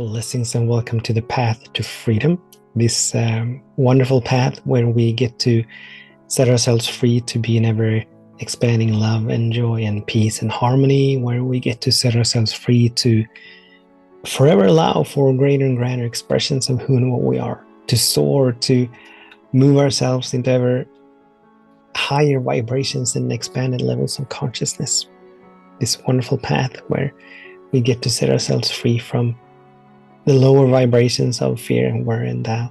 Blessings and welcome to the path to freedom, this wonderful path where we get to set ourselves free to be in ever expanding love and joy and peace and harmony, where we get to set ourselves free to forever allow for greater and greater expressions of who and what we are, to soar, to move ourselves into ever higher vibrations and expanded levels of consciousness. This wonderful path where we get to set ourselves free from the lower vibrations of fear and worry and doubt,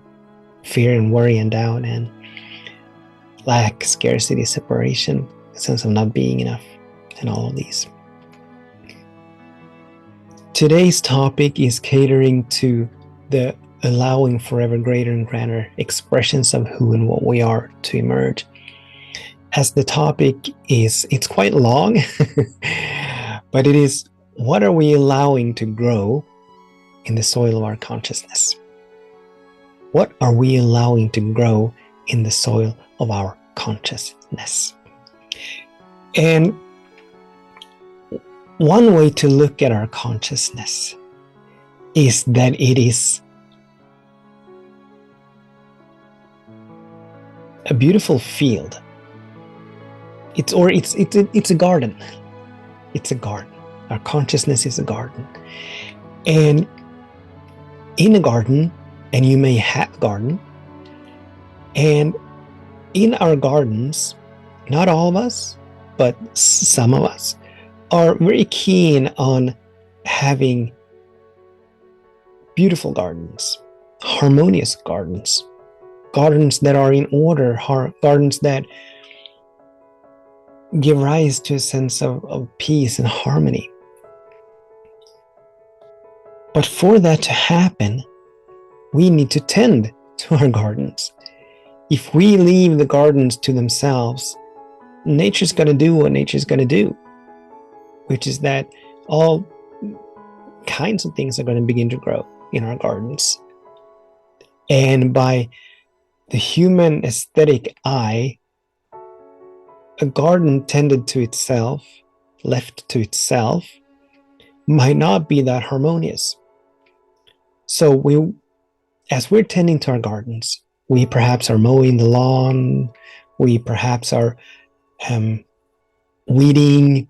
and lack, scarcity, separation, a sense of not being enough, and all of these. Today's topic is catering to the allowing forever greater and greater expressions of who and what we are to emerge. As the topic is, it's quite long, but it is, what are we allowing to grow in the soil of our consciousness? What are we allowing to grow in the soil of our consciousness? And one way to look at our consciousness is that it is a beautiful field. It's a garden. It's a garden. Our consciousness is a garden. And in a garden, and you may have a garden, and in our gardens, not all of us, but some of us are very keen on having beautiful gardens, harmonious gardens, gardens that are in order, gardens that give rise to a sense of peace and harmony. But for that to happen, we need to tend to our gardens. If we leave the gardens to themselves, nature's going to do what nature's going to do, which is that all kinds of things are going to begin to grow in our gardens. And by the human aesthetic eye, a garden tended to itself, left to itself, might not be that harmonious. So as we're tending to our gardens, we perhaps are mowing the lawn, we perhaps are weeding,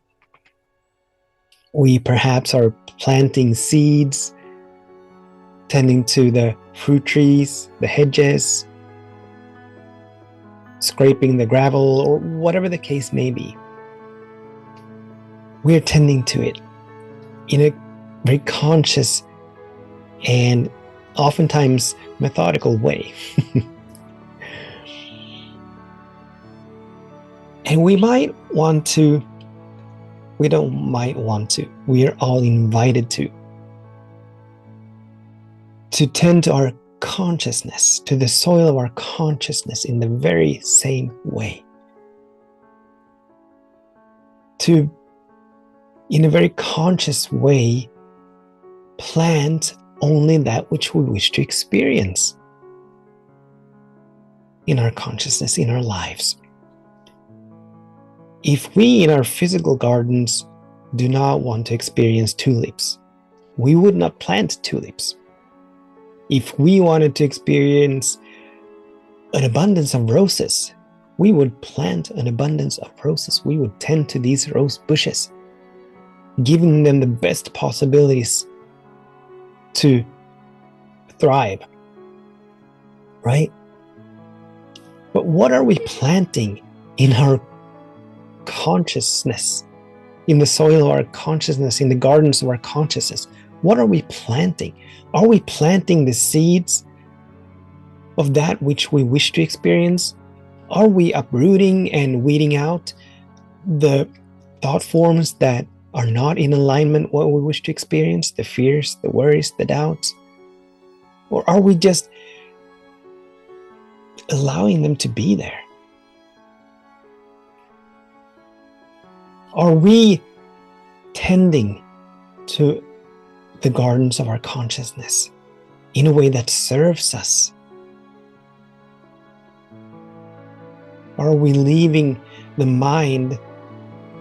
we perhaps are planting seeds, tending to the fruit trees, the hedges, scraping the gravel, or whatever the case may be. We're tending to it in a very conscious and oftentimes methodical way. And we are all invited to tend to our consciousness, to the soil of our consciousness in the very same way. To, in a very conscious way, plant only that which we wish to experience in our consciousness, in our lives. If we in our physical gardens do not want to experience tulips, we would not plant tulips. If we wanted to experience an abundance of roses, we would plant an abundance of roses. We would tend to these rose bushes, giving them the best possibilities to thrive, right? But what are we planting in our consciousness, in the soil of our consciousness, in the gardens of our consciousness? What are we planting? Are we planting the seeds of that which we wish to experience? Are we uprooting and weeding out the thought forms that are not in alignment with what we wish to experience, the fears, the worries, the doubts? Or are we just allowing them to be there? Are we tending to the gardens of our consciousness in a way that serves us? Are we leaving the mind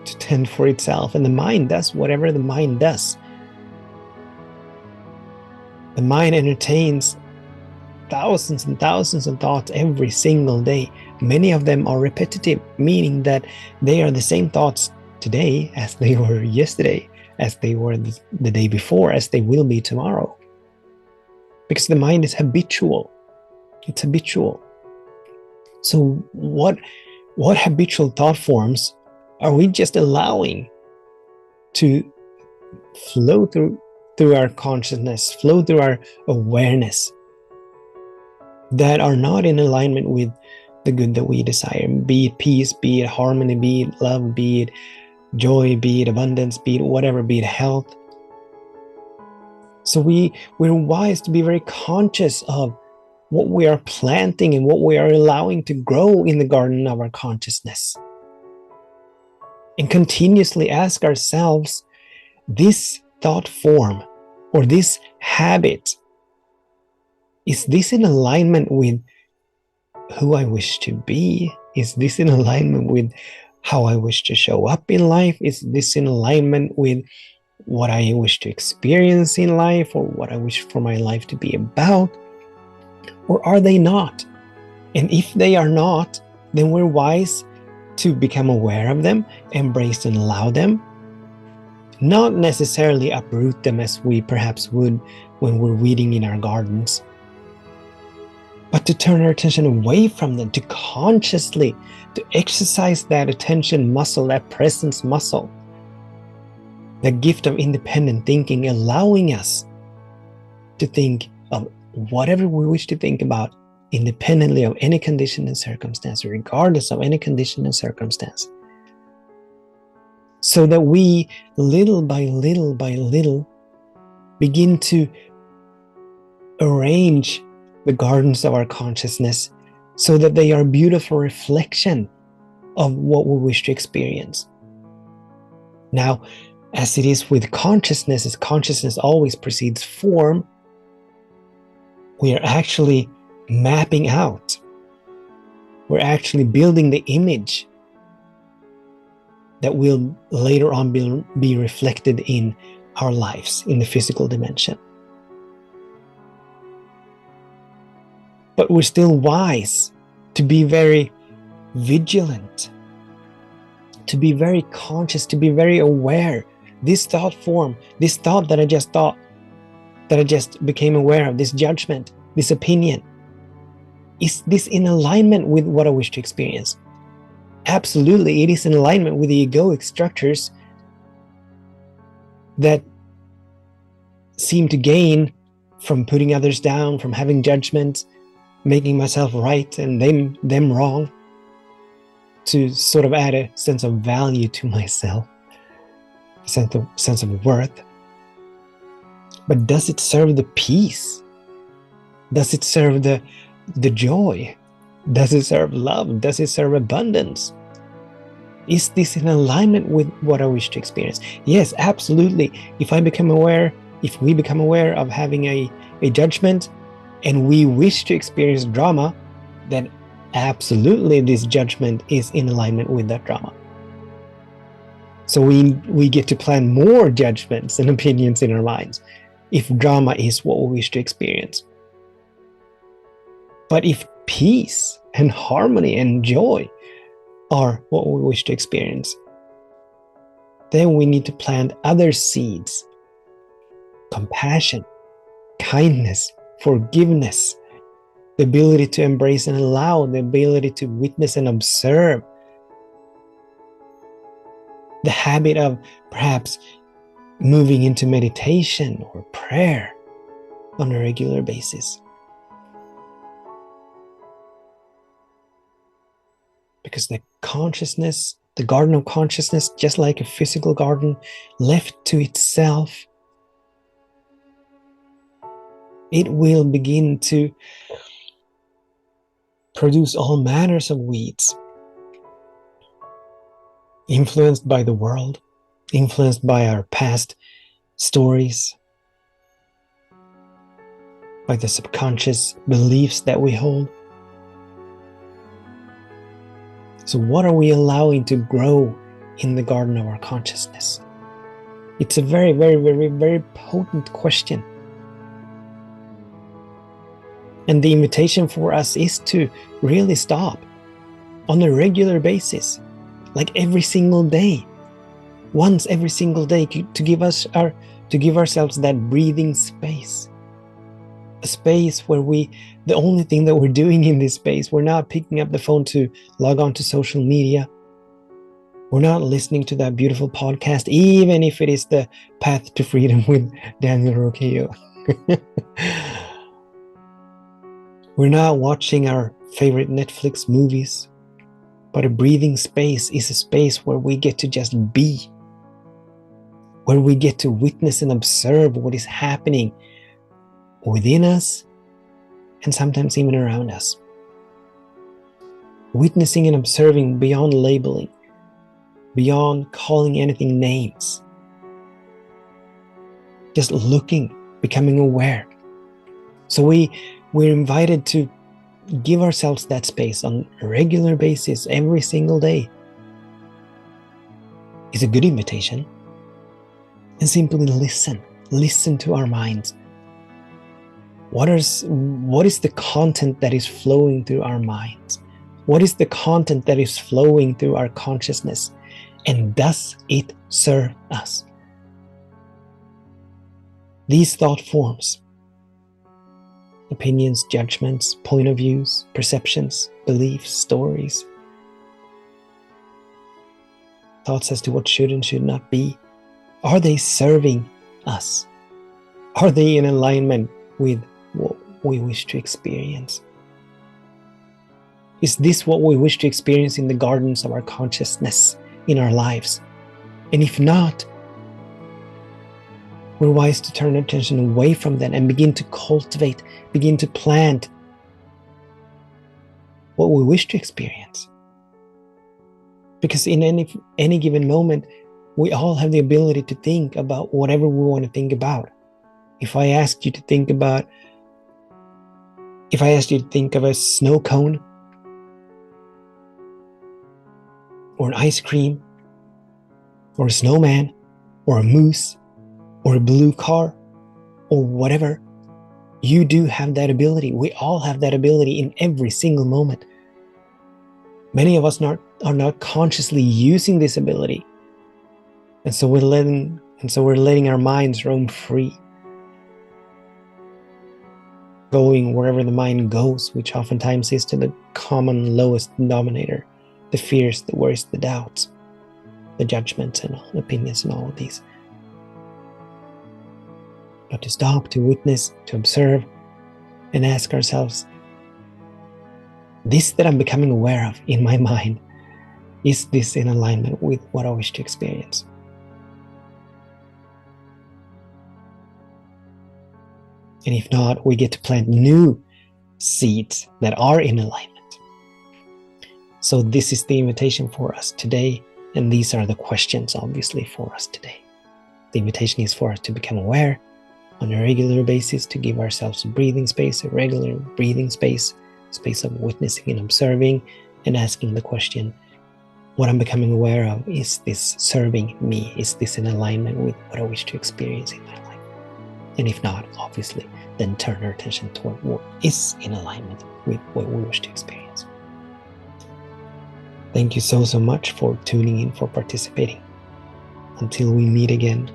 to tend for itself? And the mind does whatever the mind does. The mind entertains thousands and thousands of thoughts every single day. Many of them are repetitive, meaning that they are the same thoughts today as they were yesterday, as they were the day before, as they will be tomorrow. Because the mind is habitual. It's habitual. So what habitual thought forms are we just allowing to flow through our consciousness, flow through our awareness, that are not in alignment with the good that we desire? Be it peace, be it harmony, be it love, be it joy, be it abundance, be it whatever, be it health. So we're wise to be very conscious of what we are planting and what we are allowing to grow in the garden of our consciousness. And continuously ask ourselves, this thought form or this habit, is this in alignment with who I wish to be? Is this in alignment with how I wish to show up in life? Is this in alignment with what I wish to experience in life, or what I wish for my life to be about? Or are they not? And if they are not, then we're wise to become aware of them, embrace and allow them. Not necessarily uproot them as we perhaps would when we're weeding in our gardens, but to turn our attention away from them, to consciously, to exercise that attention muscle, that presence muscle, the gift of independent thinking, allowing us to think of whatever we wish to think about independently of any condition and circumstance, regardless of any condition and circumstance. So that we, little by little by little, begin to arrange the gardens of our consciousness so that they are a beautiful reflection of what we wish to experience. Now, as it is with consciousness, as consciousness always precedes form, we are actually mapping out. We're actually building the image that will later on be reflected in our lives in the physical dimension. But we're still wise to be very vigilant, to be very conscious, to be very aware. This thought form, this thought that I just thought, that I just became aware of, this judgment, this opinion, is this in alignment with what I wish to experience? Absolutely, it is in alignment with the egoic structures that seem to gain from putting others down, from having judgments, making myself right and them wrong, to sort of add a sense of value to myself, a sense of worth. But does it serve the peace? Does it serve the joy? Does it serve love? Does it serve abundance? Is this in alignment with what I wish to experience? Yes, absolutely. If we become aware of having a judgment, and we wish to experience drama, then absolutely this judgment is in alignment with that drama. So we get to plan more judgments and opinions in our minds if drama is what we wish to experience. But if peace and harmony and joy are what we wish to experience, then we need to plant other seeds: compassion, kindness, forgiveness, the ability to embrace and allow, the ability to witness and observe, the habit of perhaps moving into meditation or prayer on a regular basis. Because the consciousness, the garden of consciousness, just like a physical garden, left to itself, it will begin to produce all manners of weeds, influenced by the world, influenced by our past stories, by the subconscious beliefs that we hold. So what are we allowing to grow in the garden of our consciousness? It's a very, very, very, very potent question. And the invitation for us is to really stop on a regular basis, like every single day, once every single day, to give ourselves that breathing space. A space where the only thing that we're doing in this space, we're not picking up the phone to log on to social media. We're not listening to that beautiful podcast, even if it is the Path to Freedom with Daniel Roquillo. We're not watching our favorite Netflix movies, but a breathing space is a space where we get to just be, where we get to witness and observe what is happening within us and sometimes even around us. Witnessing and observing beyond labeling, beyond calling anything names. Just looking, becoming aware. So we're invited to give ourselves that space on a regular basis, every single day. It's a good invitation. And simply listen to our minds. What is the content that is flowing through our minds? What is the content that is flowing through our consciousness? And does it serve us? These thought forms, opinions, judgments, point of views, perceptions, beliefs, stories, thoughts as to what should and should not be, are they serving us? Are they in alignment with what we wish to experience? Is this what we wish to experience in the gardens of our consciousness in our lives? And if not, we're wise to turn our attention away from that and begin to cultivate, begin to plant what we wish to experience. Because in any given moment, we all have the ability to think about whatever we want to think about. If I asked you to think of a snow cone, or an ice cream, or a snowman, or a moose, or a blue car, or whatever, you do have that ability. We all have that ability in every single moment. Many of us are not consciously using this ability. And so we're letting our minds roam free, going wherever the mind goes, which oftentimes is to the common lowest denominator, the fears, the worries, the doubts, the judgments and opinions and all of these. But to stop, to witness, to observe, and ask ourselves, this that I'm becoming aware of in my mind, is this in alignment with what I wish to experience? And if not, we get to plant new seeds that are in alignment. So this is the invitation for us today, and these are the questions, obviously, for us today. The invitation is for us to become aware on a regular basis, to give ourselves a breathing space, a regular breathing space, space of witnessing and observing, and asking the question, what I'm becoming aware of, is this serving me? Is this in alignment with what I wish to experience in my life? And if not, obviously, then turn our attention toward what is in alignment with what we wish to experience. Thank you so much for tuning in, for participating. Until we meet again,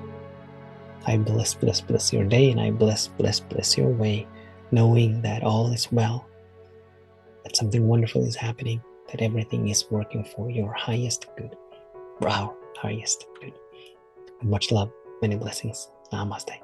I bless your day, and I bless your way, knowing that all is well, that something wonderful is happening, that everything is working for your highest good, our highest good. Much love, many blessings. Namaste.